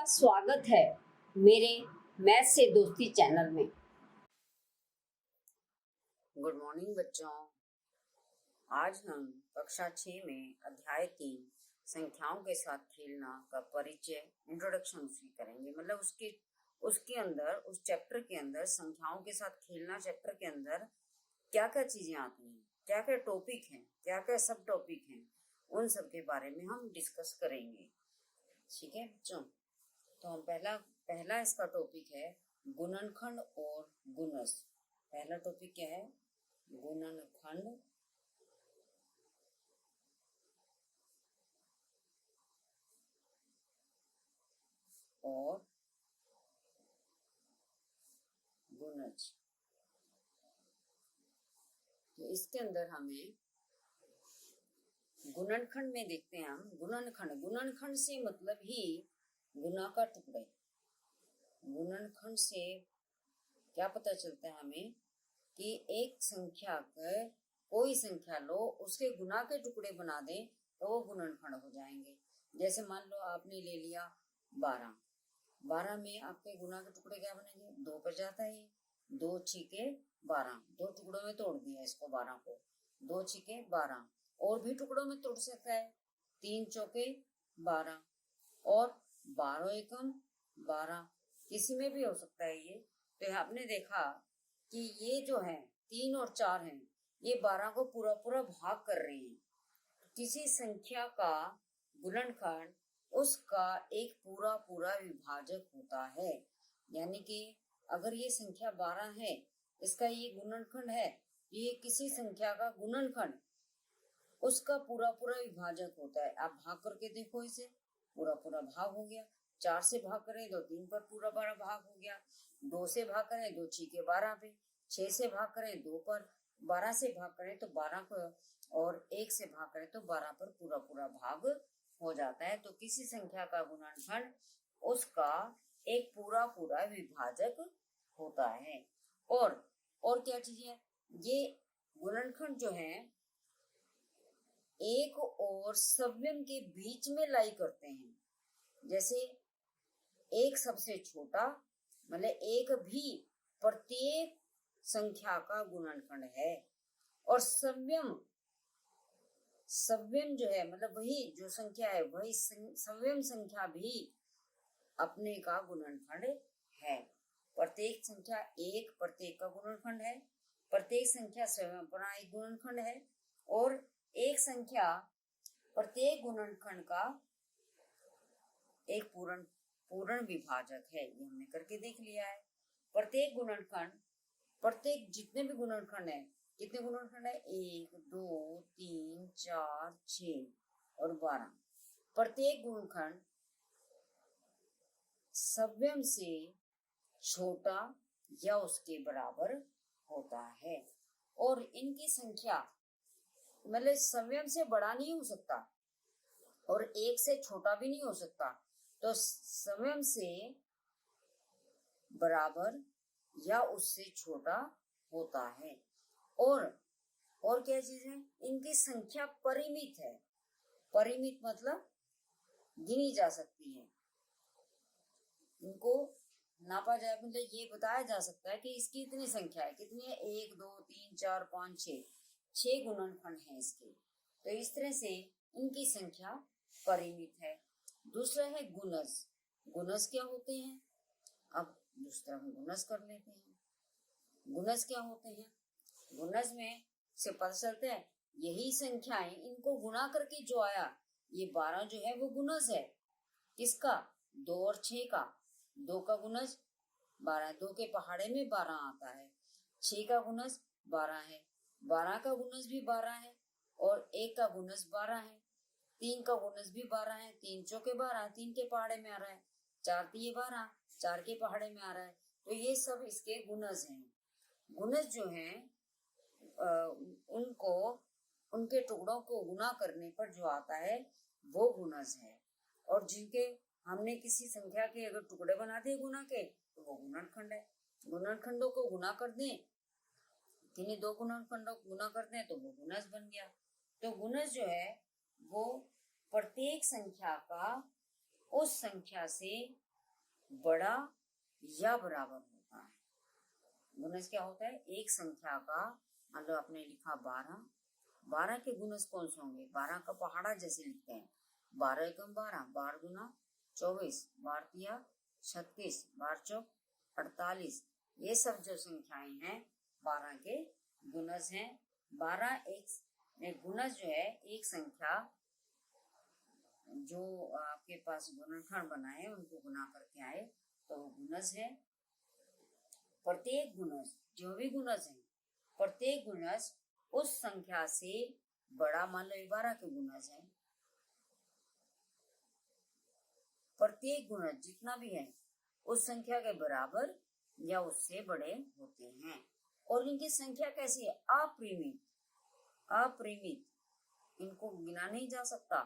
स्वागत है मेरे मैथ से दोस्ती चैनल में। गुड मॉर्निंग बच्चों। आज हम कक्षा 6 में अध्याय 3 संख्याओं के साथ खेलना का परिचय इंट्रोडक्शन उसकी करेंगे। मतलब उसके अंदर उस चैप्टर के अंदर संख्याओं के साथ खेलना चैप्टर के अंदर क्या क्या चीजें आती हैं, क्या क्या टॉपिक हैं, क्या क्या सब टॉपिक हैं, उन सब के बारे में हम डिस्कस करेंगे। ठीक है बच्चों, तो हम पहला इसका टॉपिक है गुणनखंड और गुणज। पहला टॉपिक क्या है? गुणनखंड और गुणज। तो इसके अंदर हमें गुणनखंड में देखते हैं हम गुणनखंड से मतलब ही गुना का टुकड़े। गुणनखंड से क्या पता चलता है हमें कि एक संख्या का कोई संख्या लो, उसके गुना के टुकड़े बना दे तो वो गुणनखंड हो जाएंगे। जैसे मान लो आपने ले लिया 12 में आपके गुना के टुकड़े क्या बनेंगे? 2 पर जाता है, 2 छीके 12, 2 टुकड़ों में तोड़ दिया इसको 12 को, 2 छीके 12। और भी टुकड़ों में तोड़ सकता है, 3 चौके 12 और 12 एकम 12, किसी में भी हो सकता है ये। तो आपने देखा कि ये जो है 3 और 4 हैं, ये 12 को पूरा पूरा भाग कर रहे हैं। किसी संख्या का गुणनखंड उसका एक पूरा पूरा विभाजक होता है। यानी कि अगर ये संख्या 12 है, इसका ये गुणनखंड है, ये किसी संख्या का गुणनखंड उसका पूरा पूरा विभाजक होता है। आप भाग करके देखो, इसे पूरा पूरा भाग हो गया। 4 से भाग करें तो 3 पर पूरा पूरा भाग हो गया, 2 से भाग करें 2 छीके 12 पे, 6 से भाग करें 2 पर, 12 से भाग करें तो 12 को, और 1 से भाग करें तो 12 पर पूरा पूरा भाग हो जाता है। तो किसी संख्या का गुणनखंड उसका एक पूरा पूरा विभाजक होता है। और क्या चीज है? ये गुणनखंड जो है एक और सव्यम के बीच में लाई करते हैं। जैसे एक सबसे छोटा, मतलब एक भी प्रत्येक संख्या का गुणनखंड है, और सव्यम जो है मतलब वही जो संख्या है, वही सव्यम संख्या भी अपने का गुणनखंड है। प्रत्येक संख्या एक प्रत्येक का गुणनखंड है, प्रत्येक संख्या स्वयं अपना एक गुणनखंड है, और एक संख्या प्रत्येक गुणनखंड का एक पूर्ण विभाजक है। ये हमने करके देख लिया है। प्रत्येक गुणनखंड, प्रत्येक जितने भी गुणनखंड है, कितने गुणनखंड है? 1 2 3 4 6 और 12। प्रत्येक गुणनखंड सव्यम से छोटा या उसके बराबर होता है। और इनकी संख्या मतलब सव्यम से बड़ा नहीं हो सकता और 1 से छोटा भी नहीं हो सकता, तो सव्यम से बराबर या उससे छोटा होता है। और क्या चीज है? इनकी संख्या परिमित है। परिमित मतलब गिनी जा सकती है। इनको नापा जाए, मतलब ये बताया जा सकता है कि इसकी इतनी संख्या है। कितनी है? 1 2 3 4 5 6 गुणनखंड है इसके। तो इस तरह से इनकी संख्या परिमित है। दूसरा है गुणज। गुणज क्या होते हैं? अब दूसरा हम गुणज कर लेते हैं। गुणज क्या होते हैं? गुणज में से पता चलता है यही संख्याएं, इनको गुणा करके जो आया, ये 12 जो है वो गुणज है। किसका? 2 और 6 का। 2 का गुणज 12, 2 के पहाड़े में 12 आता है। 6 का गुणज 12 है, 12 का गुणज भी 12 है, और 1 का गुणज 12 है। 3 का गुणज भी 12 है, 3 चौके 12, 3 के पहाड़े में आ रहा है। 4 तिये 12, 4 के पहाड़े में आ रहा है। तो ये सब इसके गुणज हैं। गुणज जो हैं उनको, उनके टुकड़ों को गुना करने पर जो आता है वो गुणज है। और जिनके हमने किसी संख्या के अगर टुकड़े बना दिए गुना के, तो वो गुणनखंड है। गुणनखंडों को गुना कर दें, किन्हीं 2 गुणनखंडों को गुना कर दें तो वो गुणज बन गया। तो गुणज जो है वो प्रत्येक संख्या का उस संख्या से बड़ा या बराबर होता है। गुणज क्या होता है? एक संख्या का, मान लो आपने लिखा 12, 12 के गुणज कौन से होंगे? 12 का पहाड़ा जैसे लिखते हैं, 12 एकम 12, 12 गुना 24, 12 तिया 36, 12 चौक 48। ये सब जो संख्याएं हैं 12 के गुणज हैं। 12 एक गुणज जो है, एक संख्या जो आपके पास गुणनखंड बनाए उनको गुना करके आए तो वो गुणज है। प्रत्येक गुणज, जो भी गुणज है, प्रत्येक गुणज उस संख्या से बड़ा, मान लो 12 के गुणज है, प्रत्येक गुणज जितना भी है उस संख्या के बराबर या उससे बड़े होते हैं। और इनकी संख्या कैसी है? अपरिमित, अपरिमित, इनको गिना नहीं जा सकता।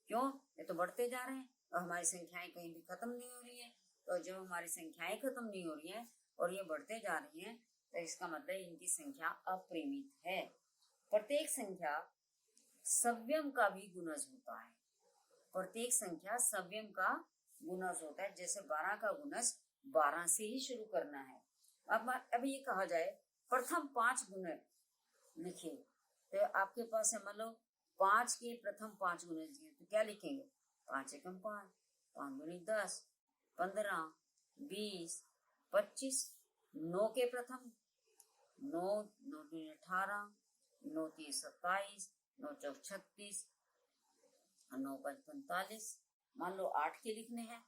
क्यों? ये तो बढ़ते जा रहे हैं और हमारी संख्याएं कहीं भी खत्म नहीं हो रही है। तो जब हमारी संख्याएं खत्म नहीं हो रही है और ये बढ़ते जा रही हैं तो इसका मतलब इनकी संख्या अपरिमित है। प्रत्येक संख्या सव्यम का भी गुणज होता है, प्रत्येक संख्या सव्यम का गुणज होता है। जैसे 12 का गुणज 12 से ही शुरू करना है। अब ये कहा जाए प्रथम 5 गुणज लिखिए, तो आपके पास है मान लो 5 के प्रथम 5 गुणज दिए तो क्या लिखेंगे? 5 एकम 5, 5 दूनी 10, 15, 20, 25। 9 के प्रथम 9, 9 दूनी 18, 9 तीन 27, 9 चौक 36, 9 5 45। मान लो 8 के लिखने हैं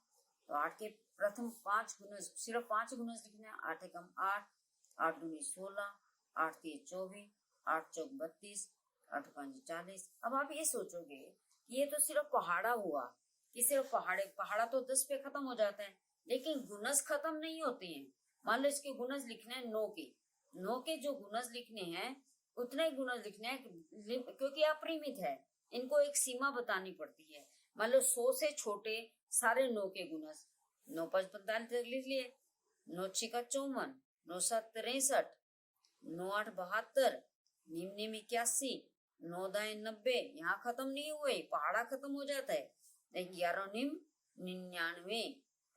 तो 8 के प्रथम 5 गुणज, सिर्फ 5 गुणज लिखने हैं। 8 एकम 8, 8 दूनी 16, 8 तीन 24, 8 चौक 32, 8 5 40। अब आप ये सोचोगे कि ये तो सिर्फ पहाड़ा हुआ, कि सिर्फ पहाड़ा तो 10 पे खत्म हो जाता है, लेकिन गुणज खत्म नहीं होते हैं। मान लो इसके गुणज लिखने हैं 9 के, 9 के जो गुणज लिखने हैं उतने ही गुणज लिखने हैं, क्योंकि अपरिमित है, इनको एक सीमा बतानी पड़ती है। मान लो 100 से छोटे सारे 9 के गुणज, 9 5 45 लिख लिए, 9 6 54, 9 7 63, 9 8 72, निम निम 81, 9 दाएं 90। यहाँ खत्म नहीं हुए, पहाड़ा खत्म हो जाता है। 11 निम 99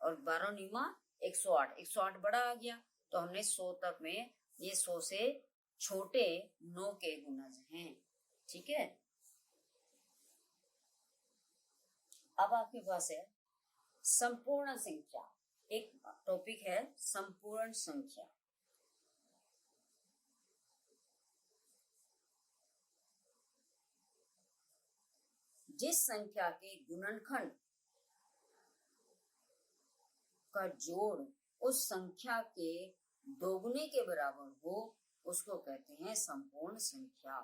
और 12 निमा 108, 108 बड़ा आ गया। तो हमने 100 तक में ये 100 से छोटे 9 के गुणज हैं। ठीक है। अब आपके पास है संपूर्ण संख्या, एक टॉपिक है संपूर्ण संख्या। जिस संख्या के गुणनखंड का जोड़ उस संख्या के दोगुने के बराबर हो उसको कहते हैं संपूर्ण संख्या।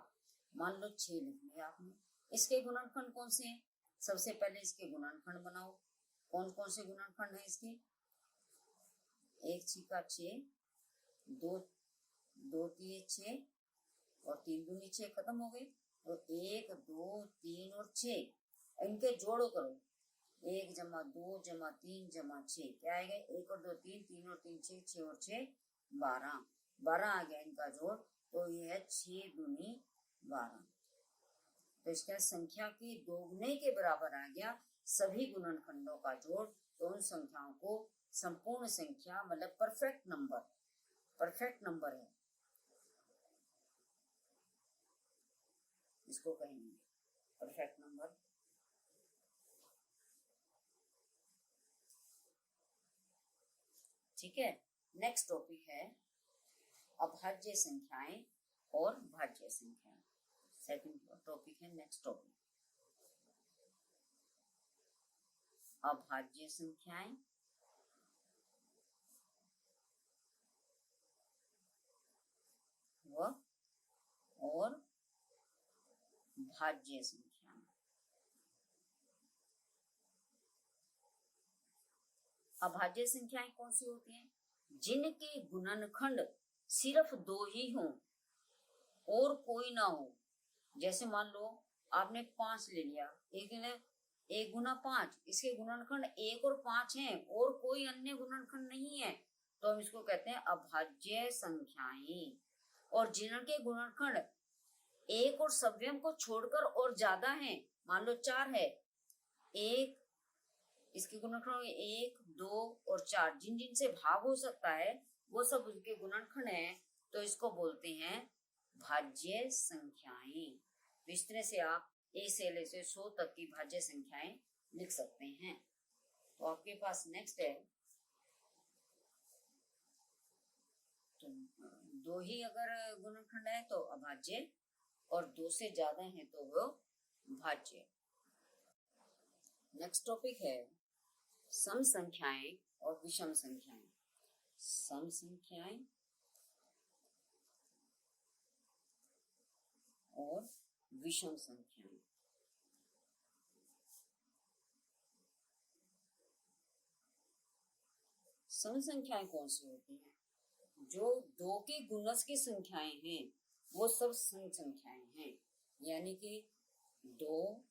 मान लो 6 लिख लिया आपने, इसके गुणनखंड कौन से हैं? सबसे पहले इसके गुणनखंड बनाओ। कौन कौन से गुणनखंड है इसके? 1 छिका 6, 2 2 तिये 6 और 3 दूनी 6, खत्म हो गई। तो 1 2 3 और 6, इनके जोड़ो करो। 1 जमा 2 जमा 3 जमा 6, क्या आएगा? 1 और 2 3, 3 और 3 6, 6 और 6 12, 12 आ गया इनका जोड़। तो ये है 6 दूनी 12। तो इसका संख्या के दोगुने के बराबर आ गया सभी गुणनखंडों का जोड़। तो उन संख्याओं को संपूर्ण संख्या मतलब परफेक्ट नंबर, परफेक्ट नंबर है, इसको कहेंगे परफेक्ट नंबर। ठीक है। नेक्स्ट टॉपिक है अभाज्य संख्याएं और भाज्य संख्याएं। सेकंड टॉपिक है, नेक्स्ट टॉपिक अभाज्य संख्याएं और भाज्य संख्याएं। अभाज्य संख्याएं कौन सी होती हैं? जिनके गुणनखंड सिर्फ 2 ही हों और कोई ना हो। जैसे मान लो आपने 5 ले लिया, 1 गुना 5, इसके गुणनखंड 1 और 5 हैं और कोई अन्य गुणनखंड नहीं है, तो हम इसको कहते हैं अभाज्य संख्याएं। और जिनके गुणनखंड 1 और सव्यम को छोड़कर और ज्यादा हैं, मान लो 4 है, 1 इसके गुणनखंड 1, 2 और 4 जिन जिन से भाग हो सकता है वो सब उसके गुणनखंड हैं, तो इसको बोलते हैं भाज्य संख्याएं। तो इस तरह से आप ए से लेकर 100 तक की भाज्य संख्याएं लिख सकते हैं। तो आपके पास नेक्स्ट है, तो 2 ही अगर गुणनखंड है तो अभाज्य, और 2 से ज्यादा है तो वो भाज्य। नेक्स्ट टॉपिक है सम संख्याएं और विषम संख्याएं। सम संख्याएं और विषम संख्याएं। सम संख्याएं कौन सी होती हैं? जो 2 के गुणज की संख्याएं हैं वो सब सम संख्याएं हैं, यानी कि 2,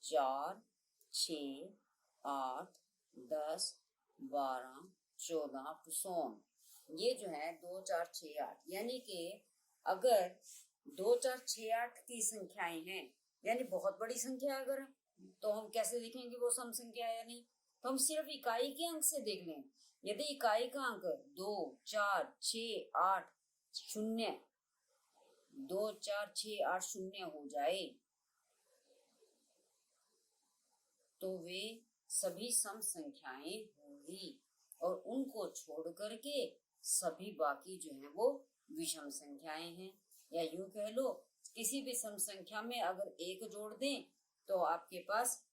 4, 6, 8, 10, 12, 14 to so on। ये जो है 2, 4, 6, 8, यानी कि अगर 2, 4, 6, 8 की संख्याएं हैं, यानी बहुत बड़ी संख्या अगर, तो हम कैसे देखेंगे वो सम संख्या है या नहीं? तो हम सिर्फ इकाई के अंक से देख लें। यदि इकाई का अंक 2, 4, 6, 8, 0, 2, 4, 6, 8, 0 हो जाए तो वे सभी सम संख्याएं होंगी, और उनको छोड़ करके सभी बाकी जो है वो विषम संख्याएं हैं। या यूं कह लो, किसी भी सम संख्या में अगर 1 जोड़ दें तो आपके पास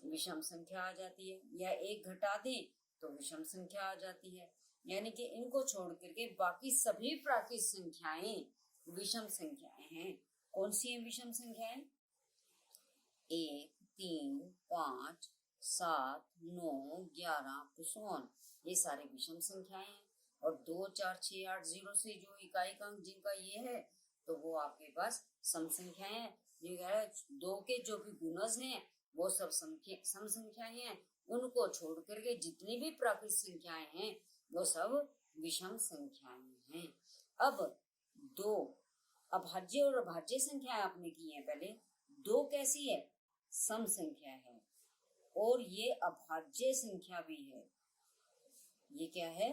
विषम संख्या आ जाती है, या 1 घटा दें तो विषम संख्या आ जाती है। यानी कि इनको छोड़ करके बाकी सभी प्राकृत संख्याएं विषम संख्याएं हैं। कौन सी है विषम संख्याएं? 1, 3, 5, 7, 9, 11 to so on, ये सारे विषम संख्याएं हैं। और 2, 4, 6, 8, 0 से जो इकाई का अंक जिनका ये है तो वो आपके पास सम संख्याएं हैं। 2 के जो भी गुणज हैं वो सब सम संख्याएं हैं, उनको छोड़ करके जितनी भी प्राकृत संख्याएं हैं वो सब विषम संख्याएं हैं। अब 2 अभाज्य और अभाज्य संख्याएं आपने की है पहले। 2 कैसी है? सम संख्या है, और ये अभाज्य संख्या भी है। ये क्या है?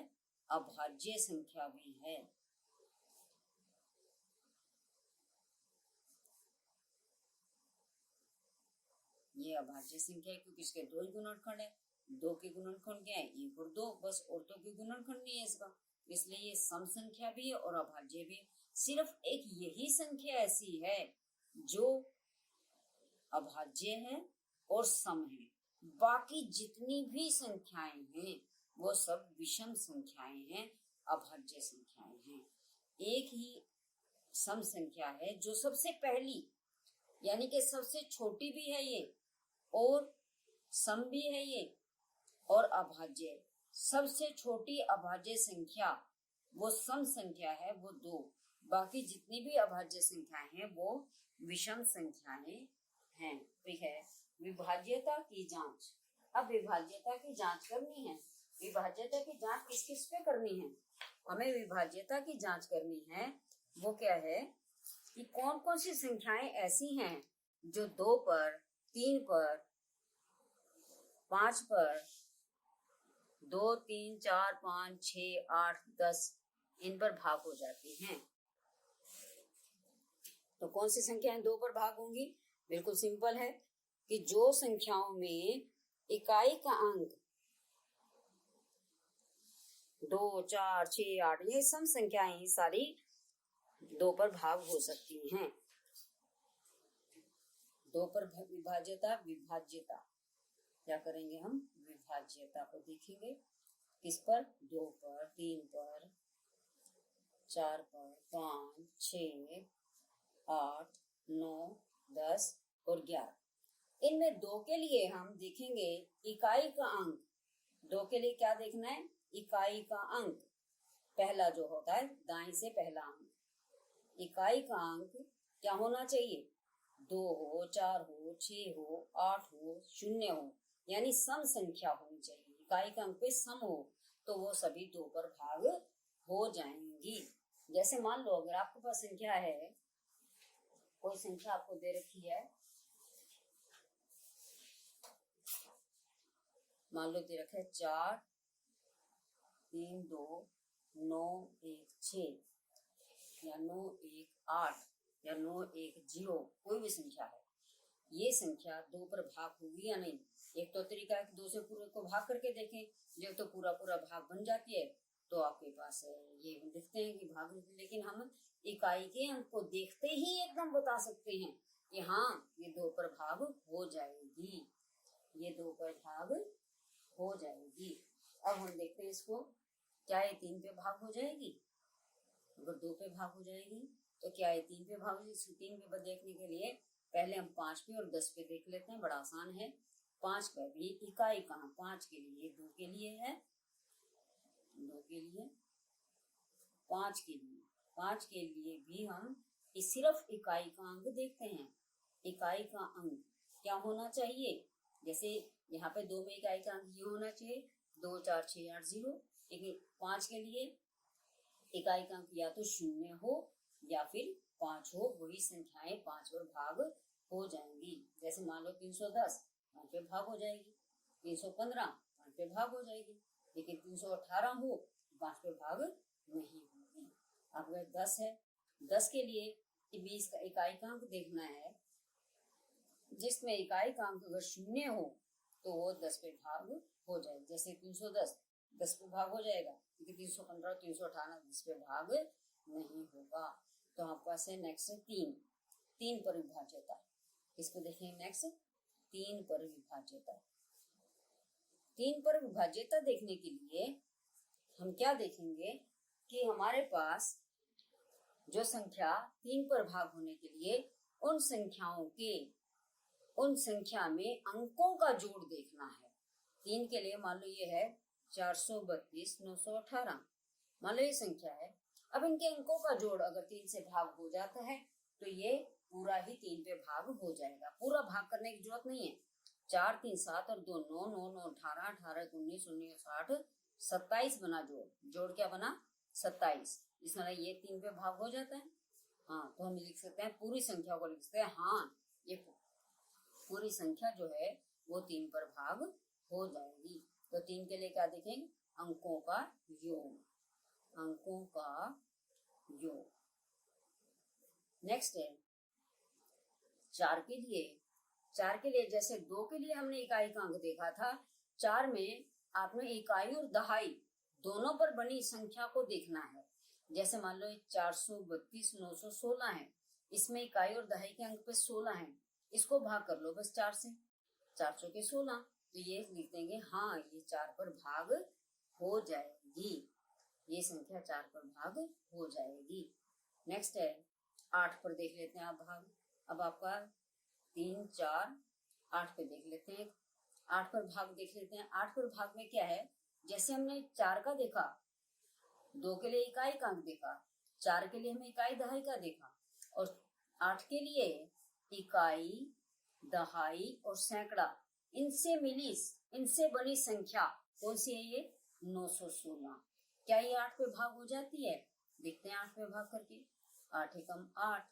अभाज्य संख्या भी है। ये अभाज्य संख्या है क्योंकि इसके 2 ही गुणनखंड है। 2 के गुणनखंड क्या है? 1 और 2 बस, और तो कोई गुणनखंड नहीं है इसका, इसलिए ये सम संख्या भी है और अभाज्य भी है। सिर्फ एक यही संख्या ऐसी है जो अभाज्य है और सम है, बाकी जितनी भी संख्याएं हैं वो सब विषम संख्याएं हैं, अभाज्य संख्याएं हैं। एक ही सम संख्या है जो सबसे पहली, यानी कि सबसे छोटी भी है ये, और सम भी है ये, और अभाज्य। सबसे छोटी अभाज्य संख्या वो सम संख्या है, वो 2। बाकी जितनी भी अभाज्य संख्याएं हैं वो विषम संख्याएं हैं। ठीक है। विभाज्यता की जांच। अब विभाज्यता की जांच करनी है। विभाज्यता की जांच किस किस पे करनी है? हमें विभाज्यता की जांच करनी है। वो क्या है कि कौन कौन सी संख्याएं ऐसी हैं जो 2 पर, 3 पर, 5 पर, 2, 3, 4, 5, 6, 8, 10 इन पर भाग हो जाती हैं। तो कौन सी संख्याएं 2 पर भाग होंगी? बिल्कुल सिंपल है कि जो संख्याओं में इकाई का अंक 2, 4, 6, 8 ये सम संख्याएं सारी 2 पर भाग हो सकती हैं। 2 पर विभाज्यता, विभाज्यता क्या करेंगे हम? विभाज्यता को देखेंगे। किस पर? 2 पर, 3 पर, 4 पर, 5, 6, 8, 9, 10 और 11। इनमें 2 के लिए हम देखेंगे इकाई का अंक। 2 के लिए क्या देखना है? इकाई का अंक। पहला जो होता है दाएं से पहला अंक, इकाई का अंक क्या होना चाहिए? 2 हो, 4 हो, 6 हो, 8 हो, 0 हो, यानी सम संख्या होनी चाहिए। इकाई का अंक पे सम हो तो वो सभी 2 पर भाग हो जाएंगी। जैसे मान लो अगर आपके पास संख्या है, कोई संख्या आपको दे रखी है मान लो दे रखा है 4 3 2 9 1 6 या 9 1 8 या 9 1 0, कोई भी संख्या है, ये संख्या 2 पर भाग होगी या नहीं। एक तो तरीका है कि 2 से पूरे को भाग करके देखें, जब तो पूरा पूरा भाग बन जाती है तो आपके पास ये देखते हैं कि भाग, लेकिन हम इकाई के अंक को देखते ही एकदम बता सकते हैं कि हाँ ये 2 पर भाग हो जाएगी, ये 2 पर भाग हो जाएगी। अब हम देखते हैं इसको, क्या ये 3 पे भाग हो जाएगी? अगर 2 पे भाग हो जाएगी तो क्या ये 3 पे भाग हो जाएगी? 3 पे देखने के लिए पहले हम 5 पे और 10 पे देख लेते हैं, बड़ा आसान है। 5 पे भी इकाई कहाँ, 5 के लिए 2 के लिए है, 2 के लिए 5 के लिए, 5 के लिए भी हम सिर्फ इकाई का अंक देखते हैं। इकाई का अंक क्या होना चाहिए? जैसे यहाँ पे 2 में इकाई का अंक ये होना चाहिए 2 4 6 8 0, लेकिन 5 के लिए इकाई का अंक या तो 0 हो या फिर 5 हो, वही संख्याएं 5 पर भाग हो जाएंगी। जैसे मान लो 310 5 पे भाग हो जाएगी, 315 5 पे भाग हो जाएगी, लेकिन 318 हो 5 पे भाग नहीं होगी। अगर 10 है, 10 के लिए 20 का इकाई का अंक देखना है, जिसमें इकाई का अंक अगर 0 हो तो वो 10 पे भाग हो जाएगा। जैसे 310 10 पे भाग हो जाएगा, क्योंकि 315 318 10 पे भाग नहीं होगा। तो आपके पास है नेक्स्ट 3 पर विभाज्यता। इसको देखें नेक्स्ट 3 पर विभाज्यता। 3 पर विभाज्यता देखने के लिए हम क्या देखेंगे कि हमारे पास जो संख्या 3 पर भाग होने के लिए उन संख्या में अंकों का जोड़ देखना है। 3 के लिए मान लो ये है 432 918, मान लो ये संख्या है। अब इनके अंकों का जोड़ अगर 3 से भाग हो जाता है तो ये पूरा ही 3 पे भाग हो जाएगा, पूरा भाग करने की जरूरत नहीं है। 4 3 7 और 2 9 9 9 18 18 19 19 60 27 बना जोड़ क्या बना 27, इस तरह ये 3 पे भाग हो जाता है। हाँ, तो हम लिख सकते हैं पूरी संख्या को लिख सकते हैं, हाँ ये पूरी संख्या जो है वो 3 पर भाग हो जाएगी। तो 3 के लिए क्या देखेंगे, अंकों का योग, अंकों का योग। नेक्स्ट है 4 के लिए जैसे 2 के लिए हमने इकाई का अंक देखा था, 4 में आपने इकाई और दहाई दोनों पर बनी संख्या को देखना है। जैसे मान लो 432 916 है, इसमें इकाई और दहाई के अंक पे 16 है, इसको भाग कर लो बस 4 से, 400 के 16, तो ये लिख देंगे हाँ ये 4 पर भाग हो जाएगी, ये संख्या 4 पर भाग हो जाएगी। नेक्स्ट है 8 पर देख लेते हैं आप भाग। अब आपका 3 4 8 पे देख लेते हैं, 8 पर भाग देख लेते हैं। 8 पर भाग में क्या है, जैसे हमने 4 का देखा, 2 के लिए इकाई का अंक देखा, 4 के लिए हमें इकाई दहाई का देखा, और 8 के लिए इकाई दहाई और सैकड़ा इनसे बनी संख्या कौन सी है, ये 916। क्या ये 8 पे भाग हो जाती है? देखते हैं 8 पे भाग करके। 8 एकम 8,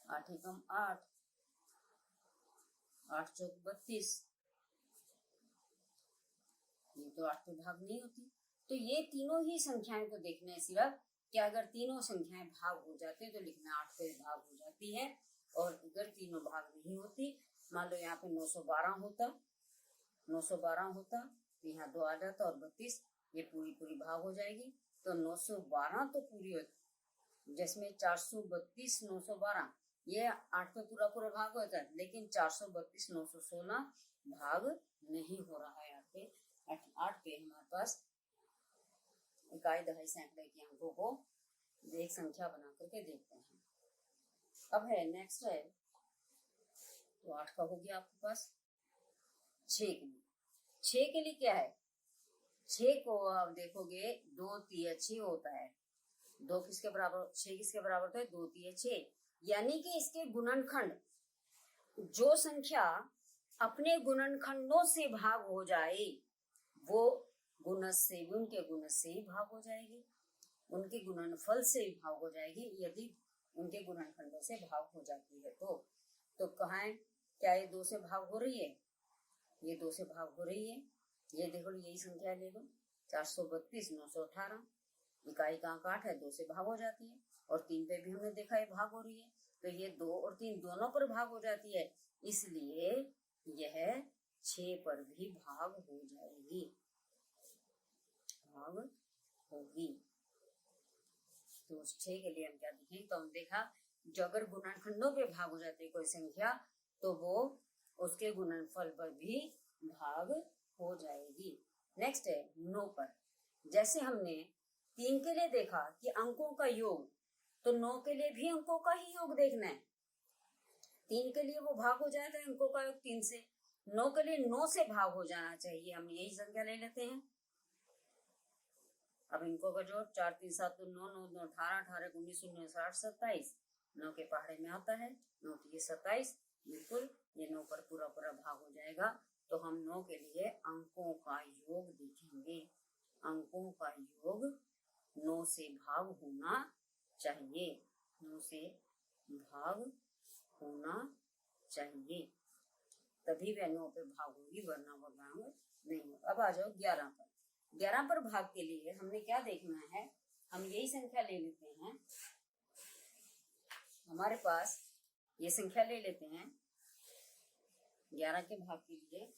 8 एकम 8, 8 चौक 32, ये तो 8 पे भाग नहीं होती। तो ये तीनों ही संख्याएं को देखना है सिर्फ, कि अगर तीनों संख्याएं भाग हो जाते तो लिखना 8 पे भाग हो जाती है, और अगर तीनों भाग नहीं होती, मान लो यहाँ पे 912 होता तो यहाँ 2 आ जाता और 32, ये पूरी भाग हो जाएगी। तो 912 तो पूरी होती, जिसमें 432 912 ये 8 पे पूरा भाग होता है, लेकिन 432 916 भाग नहीं हो रहा है। यहाँ पे 8 पे हमारे पास इकाई दहाई सैकड़े के अंकों को एक संख्या बना करके देखते हैं। अब है नेक्स्ट है, तो 8 का हो गया आपके पास। 6 के लिए, 6 के लिए क्या है, 6 को आप देखोगे 2 3 6 होता है, 2 किसके बराबर, 6 किसके बराबर होता है, 2 3 6, यानी कि इसके गुणनखंड, जो संख्या अपने गुणनखंडों से भाग हो जाए वो उनके गुणज से ही भाग हो जाएगी, उनके गुणनफल से ही भाग हो जाएगी, यदि उनके गुणनखंडों से भाग हो जाती है तो कहाँ है, क्या ये 2 से भाग हो रही है, ये 2 से भाग हो रही है, ये देखो यही संख्या ले लो 432 918, इकाई का अंक 8 है, 2 से भाग हो जाती है, और 3 पे भी हमने देखा है भाग हो रही है, तो ये 2 और 3 दोनों पर भाग हो जाती है, इसलिए यह 6 पर भी भाग हो जाएगी, भाग होगी। तो उस 6 के लिए हम क्या देखें, तो हम देखा जो अगर गुणनखंडों पे भाग हो जाती है कोई संख्या तो वो उसके गुणनफल पर भी भाग हो जाएगी। नेक्स्ट है 9 पर। जैसे हमने 3 के लिए देखा कि अंकों का योग, तो 9 के लिए भी अंकों का ही योग देखना है। 3 के लिए वो भाग हो जाएगा अंकों का योग 3 से, 9 के लिए 9 से भाग हो जाना चाहिए। हम यही संख्या ले लेते हैं। अब इनको का जोड़ 4 3 7 9 9 9 18 18 19 19 60 27, 9 के पहाड़े में आता है 9 की 27, बिल्कुल ये 9 पर पूरा पूरा भाग हो जाएगा। तो हम 9 के लिए अंकों का योग देखेंगे। अंकों का योग 9 से भाग होना चाहिए, 9 से भाग होना चाहिए, तभी वह 9 पे भाग होगी, वरना वह भाग नहीं होगा। अब आ जाओ 11 पर। 11 पर भाग के लिए हमने क्या देखना है, हम यही संख्या ले लेते हैं। हमारे पास ये संख्या ले लेते हैं 11 के भाग के लिए।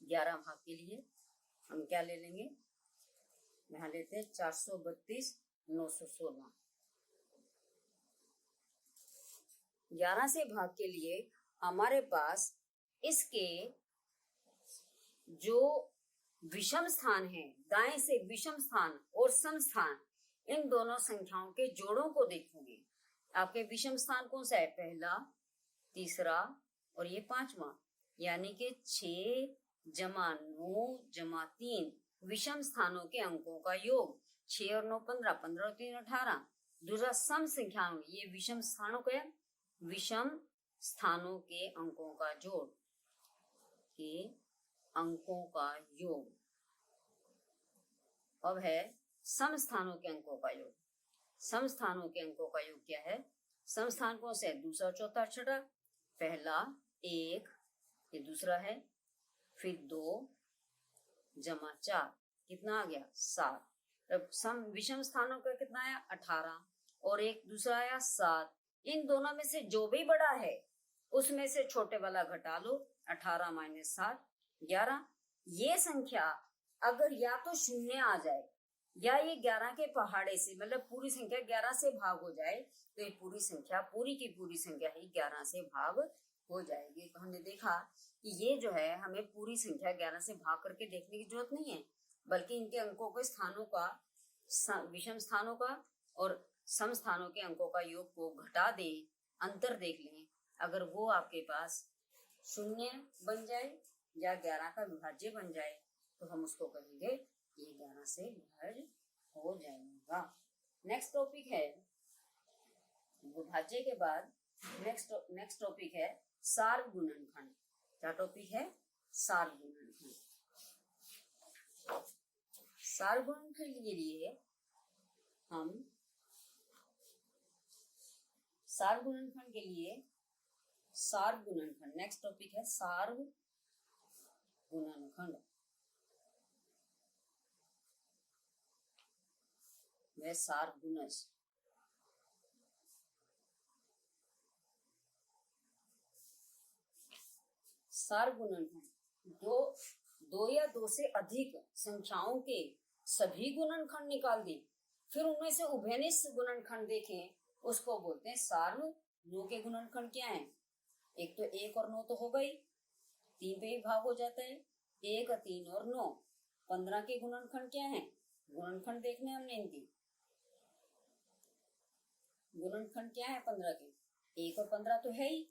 ग्यारह भाग के लिए हम क्या ले लेंगे, यहाँ लेते हैं 432 916। 11 से भाग के लिए हमारे पास इसके जो विषम स्थान है, दाएं से विषम स्थान और सम स्थान, इन दोनों संख्याओं के जोड़ों को देखोगे। आपके विषम स्थान कौन सा है, पहला, तीसरा और ये 5वां, यानी कि 6 जमा 9 जमा 3 विषम स्थानों के अंकों का योग। 6 और 9 15, 15 और 3 18। दूसरा सम संख्याओं, ये विषम स्थानों के विषम स्थानों के अंकों का जोड़, के अंकों का योग। अब है सम स्थानों के अंकों का योग। सम स्थानों के अंकों का योग क्या है, सम स्थान कौन से है, दूसरा चौथा छठा। पहला 1, ये दूसरा है, फिर 2 जमा 4, कितना आ गया 7। तब सम विषम स्थानों का कितना आया 18, और एक दूसरा आया 7। इन दोनों में से जो भी बड़ा है उसमें से छोटे वाला घटा लो, 18 - 7 11। ये संख्या अगर या तो शून्य आ जाए या ये 11 के पहाड़े से, मतलब पूरी संख्या 11 से भाग हो जाए, तो ये पूरी संख्या, पूरी की पूरी संख्या ही 11 से भाग हो जाएगी। तो हमने देखा कि ये जो है हमें पूरी संख्या 11 से भाग करके देखने की जरूरत नहीं है, बल्कि इनके अंकों के स्थानों का, विषम स्थानों का और सम स्थानों के अंकों का योग को घटा दे, अंतर देख लें। अगर वो आपके पास शून्य बन जाए या 11 का विभाज्य बन जाए तो हम उसको कहेंगे ये 11 से विभाज्य हो जाएगा। नेक्स्ट टॉपिक है विभाज्य के बाद नेक्स्ट टॉपिक है सार्व गुणनखंड। क्या टॉपिक है, सार्व गुणनखंड। सार्व गुणनखंड के लिए हम सार्व गुणनखंड के लिए सार्व गुणनखंड, नेक्स्ट टॉपिक है सार्व गुणनखंड। वह सार्व गुणज। सार्व गुणनखंड दो या दो से अधिक संख्याओं के सभी गुणनखंड निकाल दें, फिर उनमें से उभयनिष्ठ गुणनखंड देखें, उसको बोलते हैं सार्व। 9 के गुणनखंड क्या है, एक तो 1 और 9 तो हो गई, 3 पे ही भाग हो जाता है, 1 3 और 9। 15 के गुणनखंड क्या है, गुणनखंड देखने हमने इनकी, गुणनखंड क्या है 15 के, 1 और 15 तो है ही,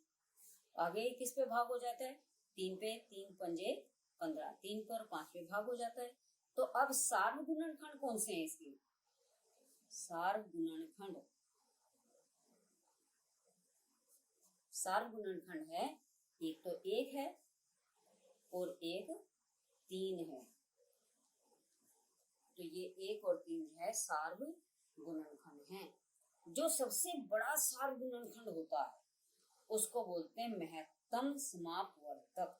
आगे किस पे भाग हो जाता है, 3 पे, 3 पंजे 15, 3 पर 5 पे भाग हो जाता है। तो अब सार्व गुणनखंड कौन से हैं इसके, सार्व गुणनखंड, सार्व गुणनखंड है, एक तो 1 है और एक 3 है, तो ये 1 और 3 है सार्व गुणनखंड है। जो सबसे बड़ा सार गुणनखंड होता है उसको बोलते हैं महत्तम समापवर्तक।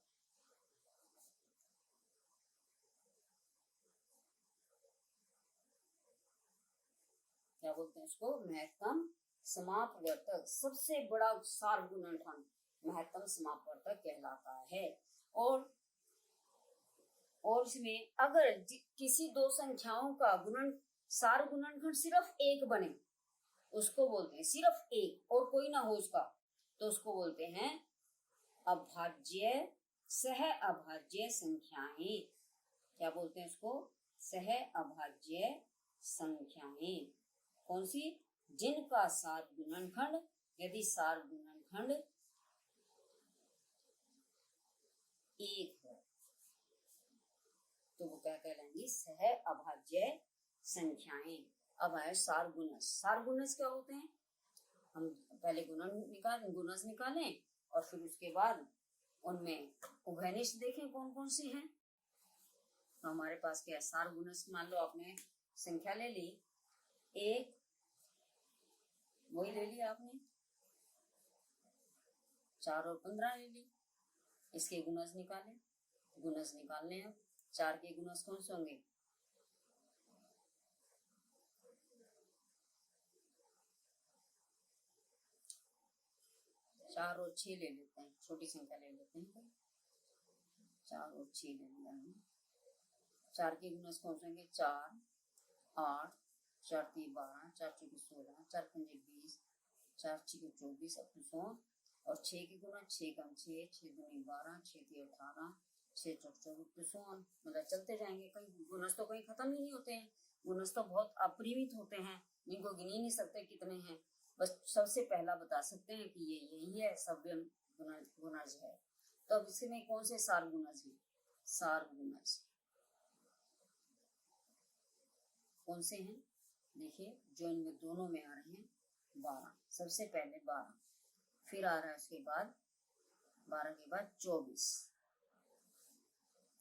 क्या बोलते हैं इसको? महत्तम समापवर्तक। सबसे बड़ा सार गुणनखंड महत्तम समापवर्तक कहलाता है। और इसमें अगर किसी दो संख्याओं का सार गुणनखंड सिर्फ एक बने, उसको बोलते हैं सिर्फ एक, और कोई ना हो उसका, तो उसको बोलते हैं अभाज्य सह अभाज्य संख्याएं। क्या बोलते हैं उसको? सह अभाज्य संख्याएं। कौन सी? जिनका सार गुणनखंड, यदि सार गुणनखंड एक है तो वो क्या कहलाएंगी? सह अभाज्य संख्याएं। अब आए सार गुणज। सार गुणज क्या होते हैं? हम पहले गुणज निकालें और फिर उसके बाद उनमें उभयनिष्ठ देखें कौन कौन से हैं। तो हमारे पास क्या है? सार गुणज। मान लो आपने संख्या ले ली एक, वही ले लिया आपने, 4 और 15 ले ली। इसके गुणज निकालें। गुणज निकालने हैं। 4 के गुणज कौन से होंगे? 4 और 6 ले लेते हैं, छोटी संख्या ले लेते हैं। 4 और 6 ले लिया हमने। 4 के गुणज कौन से होंगे? 4, 8, 4 3 12, 4 चौके 16, 4 पंजे 20, 4 छके 24, अब तो 100। और 6 के गुणज 6 कम 6, 6 दूनी 12, 6 3 18, 6 चौक 24, तो 100। मतलब चलते जाएंगे। कहीं गुणज तो कहीं खत्म ही नहीं होते हैं। गुणज तो बहुत अपरिमित होते हैं, जिनको गिन ही नहीं सकते कितने हैं। बस सबसे पहला बता सकते हैं कि ये यही है, सव्य गुणज है। तो अब इसमें कौन से सार गुणज हैं? सार गुणज कौन से हैं? देखिए, जो इनमें दोनों में आ रहे हैं 12। सबसे पहले 12, फिर आ रहा है उसके बाद 12 के बाद 24,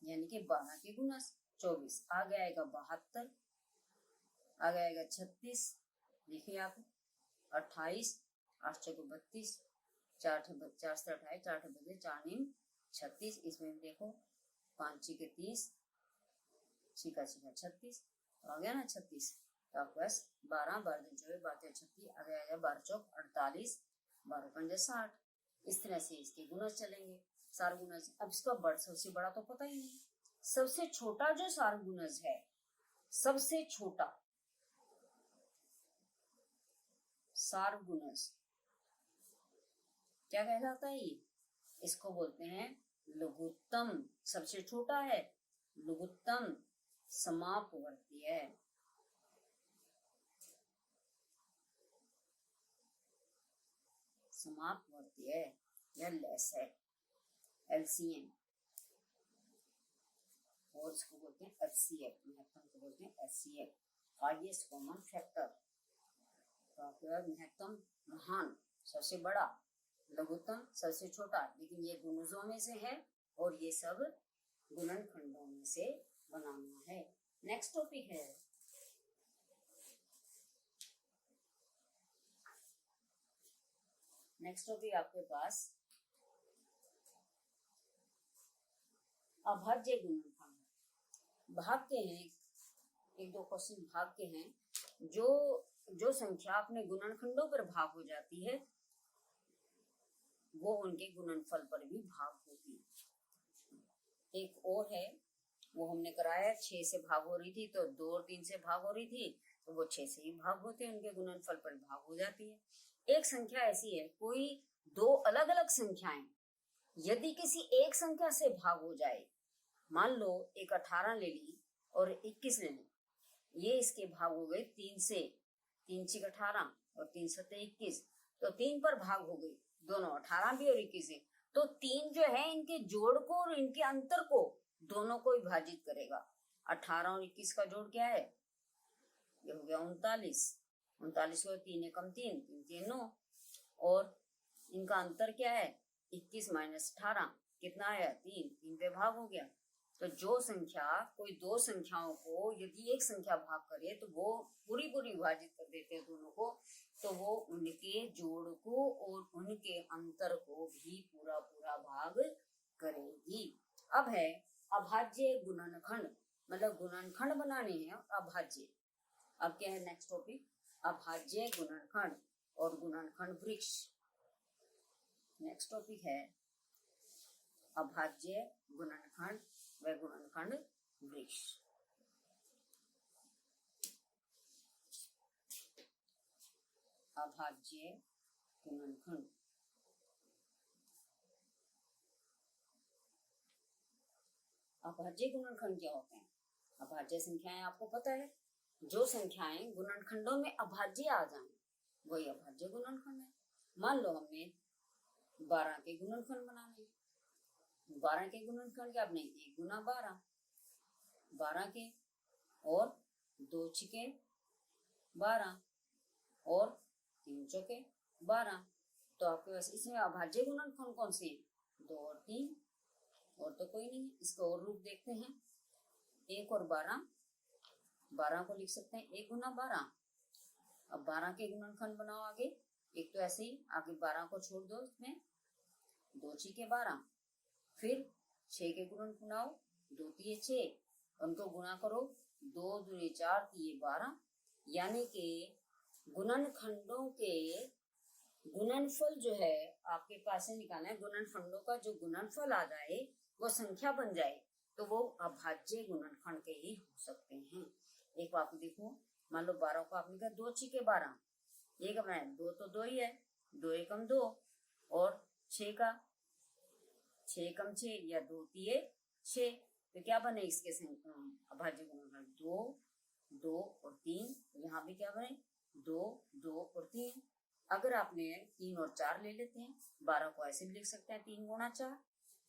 यानी कि 12 के गुणज 24। आगे आएगा 72, आगे आएगा 36, देखिए आप 28, 8 चौके 32, 4 से 28, 4 32, 4 नीम 36। इसमें देखो 5 छके 30, छिका 36, तो आ गया ना 36। तो आपके पास 12, 12 दिन 24, 12 36, आगे आएगा 12 चौक 48, 12 पंजे 60। इस तरह से इसके गुणज चलेंगे, सार गुणज। अब इसका सबसे बड़ा तो पता ही नहीं। सबसे छोटा जो सार गुणज है, सबसे छोटा सार गुणज क्या कहलाता है? ये इसको बोलते हैं लघुत्तम। सबसे छोटा है लघुत्तम समापवर्तीय। समापवर्तीय या लेस है, एलसीएम। और इसको बोलते हैं एचसीएफ। महत्तम को बोलते हैं एचसीएफ, हाईएस्ट कॉमन फैक्टर। तो आपके पास महत्तम महान सबसे बड़ा, लघुत्तम सबसे छोटा, लेकिन ये गुणजों में से है और ये सब गुणनखंडों में से बनाना है। नेक्स्ट टॉपिक है आपके पास अभाज्य गुणनखंड। भाग के हैं, एक दो क्वेश्चन भाग के हैं। जो संख्या अपने गुणनखंडों पर भाग हो जाती है वो उनके गुणनफल पर भी भाग होगी। एक और है, वो हमने कराया 6 से भाग हो रही थी तो 2 और 3 से भाग हो रही थी, तो वो 6 से ही भाग होते हैं, उनके गुणनफल पर भाग हो जाती है। एक संख्या ऐसी है, कोई दो अलग अलग संख्याएं यदि किसी एक संख्या से भाग हो जाए, मान लो एक 18 ले ली और 21 ले ली, ये इसके भाग हो गए 3 से, 3 6 18 और 3 7 21, तो 3 पर भाग हो गई दोनों, 18 भी और 21 है। तो 3 जो है इनके जोड़ को और इनके अंतर को दोनों को विभाजित करेगा। 18 और 21 का जोड़ क्या है? ये हो गया 39। 39 को 3 एकम 3, 3 3 9, और इनका अंतर क्या है? 21 माइनस 18 कितना आया? 3, 3 पे भाग हो गया। तो जो संख्या कोई दो संख्याओं को यदि एक संख्या भाग करे तो वो पूरी विभाजित कर देते हैं दोनों को, तो वो उनके जोड़ को और उनके अंतर को भी पूरा भाग करेगी। अब है अभाज्य गुणनखंड, मतलब गुणनखंड बनाने हैं अभाज्य। अब क्या है नेक्स्ट टॉपिक, अभाज्य गुणनखंड और गुणनखंड वृक्ष। नेक्स्ट टॉपिक है अभाज्य गुणनखंड व गुणनखंड वृक्ष। अभाज्य गुणनखंड, अभाज्य गुणनखंड क्या होते हैं? अभाज्य संख्याएं आपको पता है, जो संख्याएं गुणनखंडों में अभाज्य आ जाएं वही अभाज्य गुणनखंड है। मान लो हमने 12 के गुणनखंड बनाने, 12 के गुणनखंड क्या आपने 1 गुना 12, 12 के और 2 छिके 12 और 3 चौके 12, तो आपके पास इसमें अभाज्य गुणनखंड कौन से हैं? 2 और 3, और तो कोई नहीं है। इसका और रूप देखते हैं, 1 और 12, 12 को लिख सकते हैं 1 गुना 12। अब 12 के गुणनखंड बनाओ आगे, एक तो ऐसे ही आगे 12 को छोड़ दो, इसमें 2 छिके 12, फिर 6 के गुणनखंड बनाओ, 2 तिये 6, उनको गुणा करो, 2 दूनी 4 तिये 12, यानी कि गुणनखंडों के गुणनफल जो है आपके पास से निकालना है। गुणनखंडों का जो गुणनफल आ जाए वो संख्या बन जाए तो वो अभाज्य गुणनखंड के ही हो सकते हैं। एक आप देखो, मान लो 12 को आपने कहा 2 छिके 12, एक बनाया 2 तो 2 ही है, 2 एकम 2, और 6 का 6 एकम 6 या 2 तिये 6, तो क्या बने इसके अभाज्य गुणनखंड 2, 2 और 3। यहाँ भी क्या बने 2, 2 और 3। अगर आपने 3 और 4 ले लेते हैं, 12 को ऐसे भी लिख सकते हैं 3 गुना 4,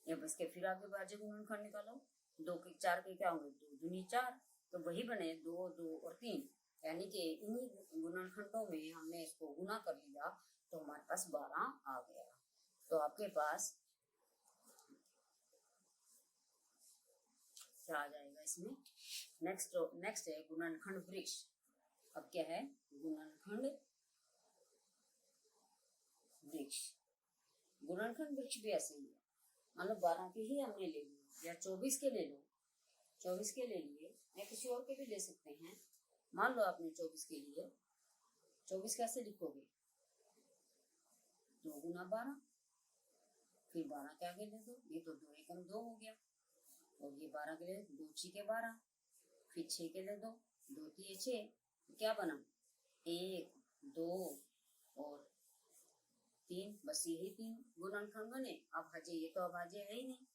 या बस के फिर आगे अभाज्य गुणनखंड निकालो, 2 के 4 के क्या होंगे 2 दूनी 4, तो वही बने 2, 2 और 3, यानी कि इन्हीं गुणनखंडों में हमने इसको गुना कर लिया तो हमारे पास 12 आ गया। तो आपके पास क्या आ जाएगा इसमें, नेक्स्ट है गुणनखंड वृक्ष। अब क्या है गुणनखंड वृक्ष। गुणनखंड वृक्ष भी ऐसे ही है, मान लो 12 के ही हमने ले लिए या 24 के ले लो, 24 के ले लिए या किसी और के भी ले सकते हैं। मान लो आपने 24 के लिए, 24 कैसे लिखोगे 2 गुना 12, फिर 12 के आगे ले दो, ये तो 2 एकम 2 हो गया, और ये 12 के लिए 2 छिके 12, फिर 6 के ले दो, 2 तिये 6, तो क्या बना 1, 2 और 3, बस यही 3 गुणनखंड बने। अभाज्य ये तो अभाज्य है ही नहीं,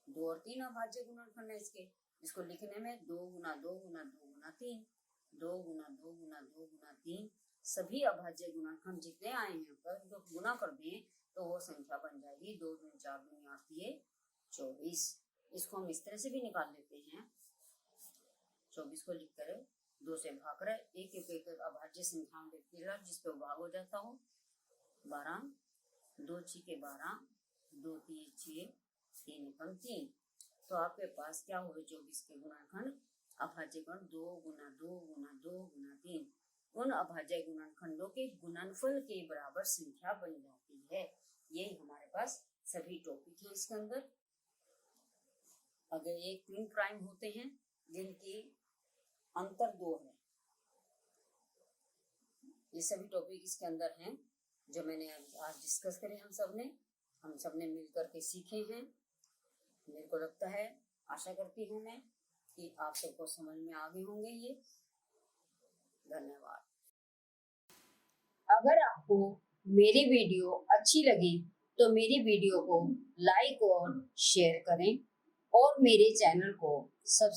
2 और 3 अभाज्य गुणनखंड है इसके। इसको लिखने में 2 गुना 2 गुना 2 गुना 3, 2 गुना 2 गुना 2 गुना 3, सभी अभाज्य गुणनखंड जितने आए हैं पर उनको गुना कर दें तो वो संख्या बन जाएगी 2 दूनी 4 दूनी 8 तिये 24। इसको हम इस तरह से भी निकाल लेते हैं, 24 को लिख कर 2 से भाग कर एक एक अभाज्य संख्याओं देखिएगा जिसपे भाग हो जाता हो। 12, 2 छिके 12, 2 तिये 6, 3 एकम 3, तो आपके पास क्या हुए 24 के गुणनखंड अभाज्य गुण 2 गुना 2 गुना 2 गुना 3। उन अभाज्य गुणनखंडों के गुणनफल के बराबर संख्या बन जाती है। यही हमारे पास सभी टॉपिक है इसके अंदर। अगर एक 3 प्राइम होते हैं जिनकी अंतर 2 है, ये सभी टॉपिक इसके अंदर हैं जो मैंने आज डिस्कस करे। हम सबने मिलकर के सीखे हैं। मेरे को लगता है, आशा करती हूँ मैं कि आप सबको समझ में आ गए होंगे ये। धन्यवाद। अगर आपको मेरी वीडियो अच्छी लगी तो मेरी वीडियो को लाइक और शेयर करें और मेरे चैनल को सब्सक्राइब